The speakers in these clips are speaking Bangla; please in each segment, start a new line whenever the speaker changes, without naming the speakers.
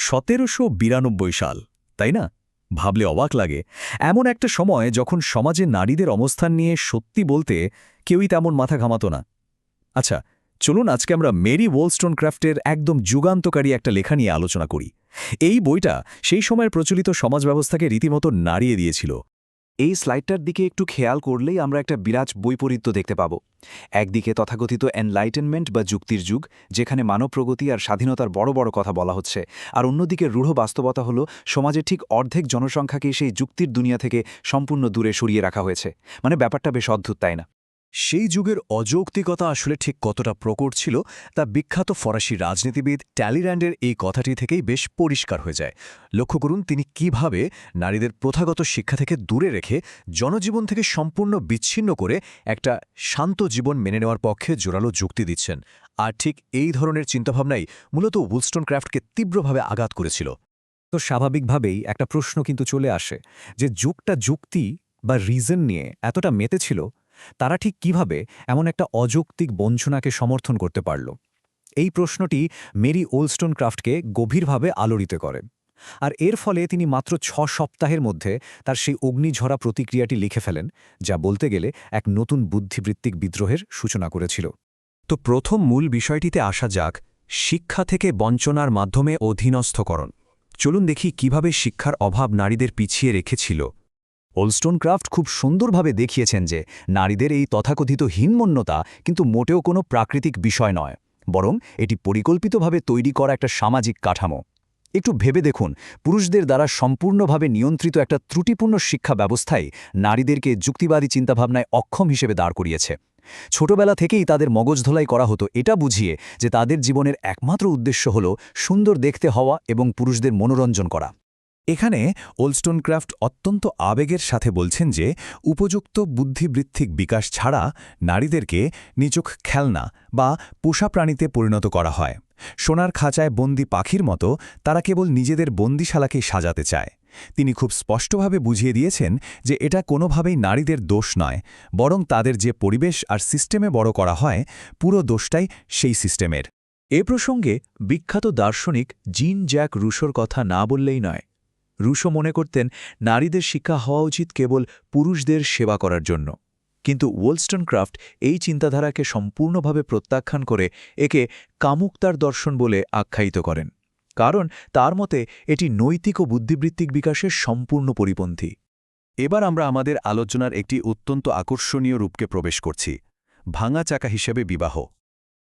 1792 সাল, তাই না? ভাবলে অবাক লাগে। এমন একটা সময় যখন সমাজে নারীদের অবস্থান নিয়ে সত্যি বলতে কেউই তেমন মাথা ঘামাতো না। আচ্ছা, চলুন আজকে আমরা মেরি ওলস্টোনক্রাফটের একদম যুগান্তকারী একটা লেখা নিয়ে আলোচনা করি। এই বইটা সেই সময়ের প্রচলিত সমাজ ব্যবস্থাকে রীতিমতো নাড়িয়ে দিয়েছিল।
এই স্লাইডটার দিকে একটু খেয়াল করলেই আমরা একটা বিরাট বৈপরীত্য দেখতে পাব। একদিকে তথাকথিত এনলাইটেনমেন্ট বা যুক্তির যুগ, যেখানে মানব প্রগতি আর স্বাধীনতার বড় বড় কথা বলা হচ্ছে, আর অন্যদিকে রূঢ় বাস্তবতা হলো সমাজের ঠিক অর্ধেক জনসংখ্যাকে সেই যুক্তির দুনিয়া থেকে সম্পূর্ণ দূরে সরিয়ে রাখা হয়েছে। মানে ব্যাপারটা বেশ অদ্ভুত, তাই না?
সেই যুগের অযৌক্তিকতা আসলে ঠিক কতটা প্রকট ছিল তা বিখ্যাত ফরাসি রাজনীতিবিদ ট্যালির্যান্ডের এই কথাটি থেকেই বেশ পরিষ্কার হয়ে যায়। লক্ষ্য করুন তিনি কিভাবে নারীদের প্রথাগত শিক্ষা থেকে দূরে রেখে জনজীবন থেকে সম্পূর্ণ বিচ্ছিন্ন করে একটা শান্ত জীবন মেনে নেওয়ার পক্ষে জোরালো যুক্তি দিচ্ছেন। আর ঠিক এই ধরনের চিন্তাভাবনাই মূলত ওলস্টোনক্রাফটকে তীব্রভাবে আঘাত করেছিল। তো স্বাভাবিকভাবেই একটা প্রশ্ন কিন্তু চলে আসে যে যুগটা যুক্তি বা রিজন নিয়ে এতটা মেতেছিল, তারা ঠিক কিভাবে এমন একটা অযৌক্তিক বঞ্চনাকে সমর্থন করতে পারল? এই প্রশ্নটি মেরি ওলস্টোনক্রাফটকে গভীরভাবে আলোড়িত করে। আর এর ফলে তিনি মাত্র 6 সপ্তাহের মধ্যে তার সেই অগ্নিঝরা প্রতিক্রিয়াটি লিখে ফেলেন, যা বলতে গেলে এক নতুন বুদ্ধিবৃত্তিক বিদ্রোহের সূচনা করেছিল। তো প্রথম মূল বিষয়টিতে আসা যাক, শিক্ষা থেকে বঞ্চনার মাধ্যমে অধীনস্থকরণ। চলুন দেখি কিভাবে শিক্ষার অভাব নারীদের পিছিয়ে রেখেছিল। ওলস্টোনক্রাফট খুব সুন্দরভাবে দেখিয়েছেন যে নারীদের এই তথাকথিত হীনমন্যতা কিন্তু মোটেও কোনো প্রাকৃতিক বিষয় নয়, বরং এটি পরিকল্পিতভাবে তৈরি করা একটা সামাজিক কাঠামো। একটু ভেবে দেখুন, পুরুষদের দ্বারা সম্পূর্ণভাবে নিয়ন্ত্রিত একটা ত্রুটিপূর্ণ শিক্ষা ব্যবস্থাই নারীদেরকে যুক্তিবাদী চিন্তাভাবনায় অক্ষম হিসেবে দাঁড় করিয়েছে। ছোটবেলা থেকেই তাদের মগজধোলাই করা হতো এটা বুঝিয়ে যে তাদের জীবনের একমাত্র উদ্দেশ্য হল সুন্দর দেখতে হওয়া এবং পুরুষদের মনোরঞ্জন করা। এখানে ওলস্টোনক্রাফট অত্যন্ত আবেগের সাথে বলছেন যে উপযুক্ত বুদ্ধিবৃত্তিক বিকাশ ছাড়া নারীদেরকে নিছক খেলনা বা পোষা প্রাণীতে পরিণত করা হয়। সোনার খাঁচায় বন্দি পাখির মতো তারা কেবল নিজেদের বন্দিশালাকেই সাজাতে চায়। তিনি খুব স্পষ্টভাবে বুঝিয়ে দিয়েছেন যে এটা কোনোভাবেই নারীদের দোষ নয়, বরং তাদের যে পরিবেশ আর সিস্টেমে বড় করা হয়, পুরো দোষটাই সেই সিস্টেমের। এ প্রসঙ্গে বিখ্যাত দার্শনিক জিন জ্যাক রুশোর কথা না বললেই নয়। রুশো মনে করতেন নারীদের শিক্ষা হওয়া উচিত কেবল পুরুষদের সেবা করার জন্য, কিন্তু ওলস্টোনক্রাফট এই চিন্তাধারাকে সম্পূর্ণভাবে প্রত্যাখ্যান করে একে কামুকতার দর্শন বলে আখ্যায়িত করেন, কারণ তার মতে এটি নৈতিক ও বুদ্ধিবৃত্তিক বিকাশের সম্পূর্ণ পরিপন্থী। এবার আমরা আমাদের আলোচনার একটি অত্যন্ত আকর্ষণীয় রূপকে প্রবেশ করছি, ভাঙা চাকা হিসেবে বিবাহ।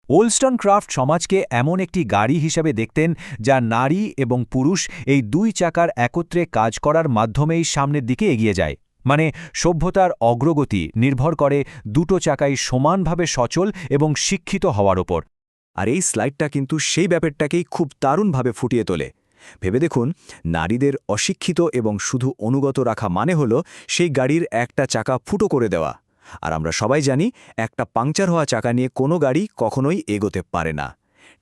ওলস্টোনক্রাফট সমাজকে এমন একটি গাড়ি হিসেবে দেখতেন যা নারী এবং পুরুষ এই দুই চাকার একত্রে কাজ করার মাধ্যমেই সামনের দিকে এগিয়ে যায়। মানে সভ্যতার অগ্রগতি নির্ভর করে দুটো চাকাই সমানভাবে সচল এবং শিক্ষিত হওয়ার ওপর। আর এই স্লাইডটা কিন্তু সেই ব্যাপারটাকেই খুব দারুণভাবে ফুটিয়ে তোলে। ভেবে দেখুন, নারীদের অশিক্ষিত এবং শুধু অনুগত রাখা মানে হলো সেই গাড়ির একটা চাকা ফুটো করে দেওয়া। আর আমরা সবাই জানি একটা পাংচার হওয়া চাকা নিয়ে কোনো গাড়ি কখনোই এগোতে পারে না।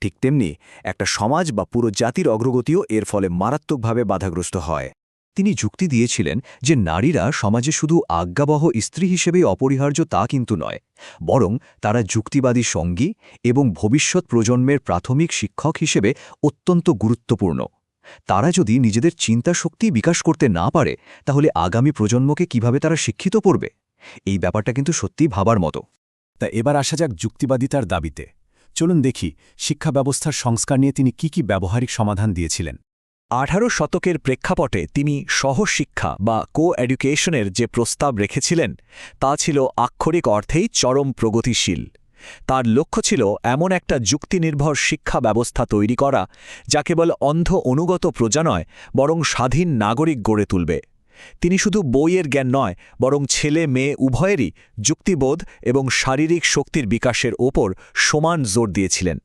ঠিক তেমনি একটা সমাজ বা পুরো জাতির অগ্রগতিও এর ফলে মারাত্মকভাবে বাধাগ্রস্ত হয়। তিনি যুক্তি দিয়েছিলেন যে নারীরা সমাজে শুধু আজ্ঞাবহ স্ত্রী হিসেবেই অপরিহার্য তা কিন্তু নয়, বরং তারা যুক্তিবাদী সঙ্গী এবং ভবিষ্যৎ প্রজন্মের প্রাথমিক শিক্ষক হিসেবে অত্যন্ত গুরুত্বপূর্ণ। তারা যদি নিজেদের চিন্তাশক্তি বিকাশ করতে না পারে, তাহলে আগামী প্রজন্মকে কিভাবে তারা শিক্ষিত করবে? এই ব্যাপারটা কিন্তু সত্যিই ভাবার মতো। তা এবার আসা যাক যুক্তিবাদিতার দাবিতে। চলুন দেখি শিক্ষা ব্যবস্থার সংস্কার নিয়ে তিনি কি ব্যবহারিক সমাধান দিয়েছিলেন। 18 শতকের প্রেক্ষাপটে তিনি সহশিক্ষা বা কো-এডুকেশনের যে প্রস্তাব রেখেছিলেন তা ছিল আক্ষরিক অর্থেই চরম প্রগতিশীল। তার লক্ষ্য ছিল এমন একটা যুক্তিনির্ভর শিক্ষা ব্যবস্থা তৈরি করা যা কেবল অন্ধ অনুগত প্রজা নয়, বরং স্বাধীন নাগরিক গড়ে তুলবে। তিনি শুধু বইয়ের জ্ঞান নয়, বরং ছেলে মেয়ে উভয়েরই যুক্তিবোধ এবং শারীরিক শক্তির বিকাশের ওপর সমান জোর দিয়েছিলেন।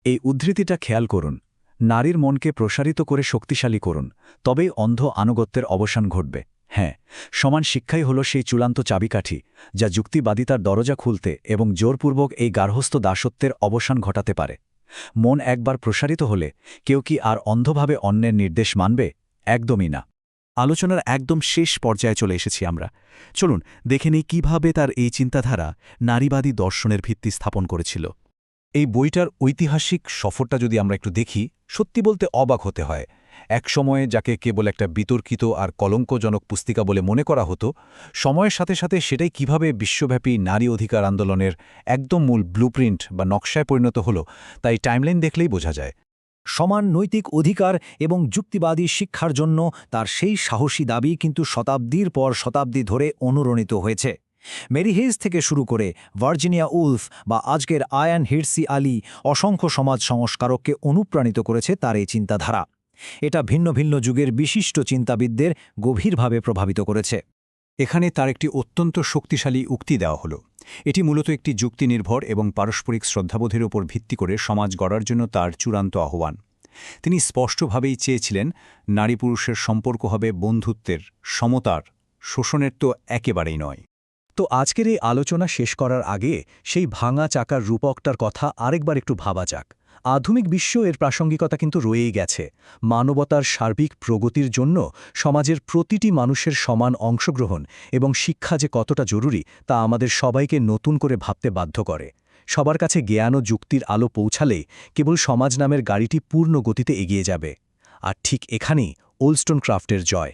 এই উদ্ধৃতিটা খেয়াল করুন, নারীর মনকে প্রসারিত করে শক্তিশালী করুন, তবেই অন্ধ আনুগত্যের অবসান ঘটবে। হ্যাঁ, সমান শিক্ষাই হল সেই চূড়ান্ত চাবিকাঠি যা যুক্তিবাদিতার দরজা খুলতে এবং জোরপূর্বক এই গার্হস্থ্য দাসত্বের অবসান ঘটাতে পারে। মন একবার প্রসারিত হলে কেউ কি আর অন্ধভাবে অন্যের নির্দেশ মানবে? একদমই না। আলোচনার একদম শেষ পর্যায়ে চলে এসেছি আমরা। চলুন দেখে নিই কীভাবে তার এই চিন্তাধারা নারীবাদী দর্শনের ভিত্তি স্থাপন করেছিল। এই বইটার ঐতিহাসিক সফরটা যদি আমরা একটু দেখি, সত্যি বলতে অবাক হতে হয়।
একসময়ে যাকে কেবল একটা বিতর্কিত আর কলঙ্কজনক পুস্তিকা বলে মনে করা হতো, সময়ের সাথে সাথে সেটাই কিভাবে বিশ্বব্যাপী নারী অধিকার আন্দোলনের একদম মূল ব্লুপ্রিন্ট বা নকশায় পরিণত হলো, তাই টাইমলাইন দেখলেই বোঝা যায়।
সমান নৈতিক অধিকার এবং যুক্তিবাদী শিক্ষার জন্য তার সেই সাহসী দাবি কিন্তু শতাব্দীর পর শতাব্দী ধরে অনুরণিত হয়েছে। মেরি হেজ থেকে শুরু করে ভার্জিনিয়া উলফ বা আজকের আয়ান হিরসি আলী অসংখ্য সমাজ সংস্কারককে অনুপ্রাণিত করেছে তার এই চিন্তাধারা। এটা ভিন্ন ভিন্ন যুগের বিশিষ্ট চিন্তাবিদদের গভীরভাবে প্রভাবিত করেছে।
এখানে তার একটি অত্যন্ত শক্তিশালী উক্তি দেওয়া হলো। এটি মূলত একটি যুক্তিনির্ভর এবং পারস্পরিক শ্রদ্ধাবোধের ওপর ভিত্তি করে সমাজ গড়ার জন্য তার চূড়ান্ত আহ্বান। তিনি স্পষ্টভাবেই চেয়েছিলেন নারী পুরুষের সম্পর্ক হবে বন্ধুত্বের, সমতার, শোষণের তো একেবারেই নয়।
তো আজকের এই আলোচনা শেষ করার আগে সেই ভাঙা চাকার রূপকটার কথা আরেকবার একটু ভাবা যাক। আধুনিক বিশ্ব এর প্রাসঙ্গিকতা কিন্তু রয়েই গেছে। মানবতার সার্বিক প্রগতির জন্য সমাজের প্রতিটি মানুষের সমান অংশগ্রহণ এবং শিক্ষা যে কতটা জরুরি তা আমাদের সবাইকে নতুন করে ভাবতে বাধ্য করে। সবার কাছে জ্ঞান ও যুক্তির আলো পৌঁছালেই কেবল সমাজ নামের গাড়িটি পূর্ণ গতিতে এগিয়ে যাবে। আর ঠিক এখানেই ওলস্টোনক্রাফটের জয়।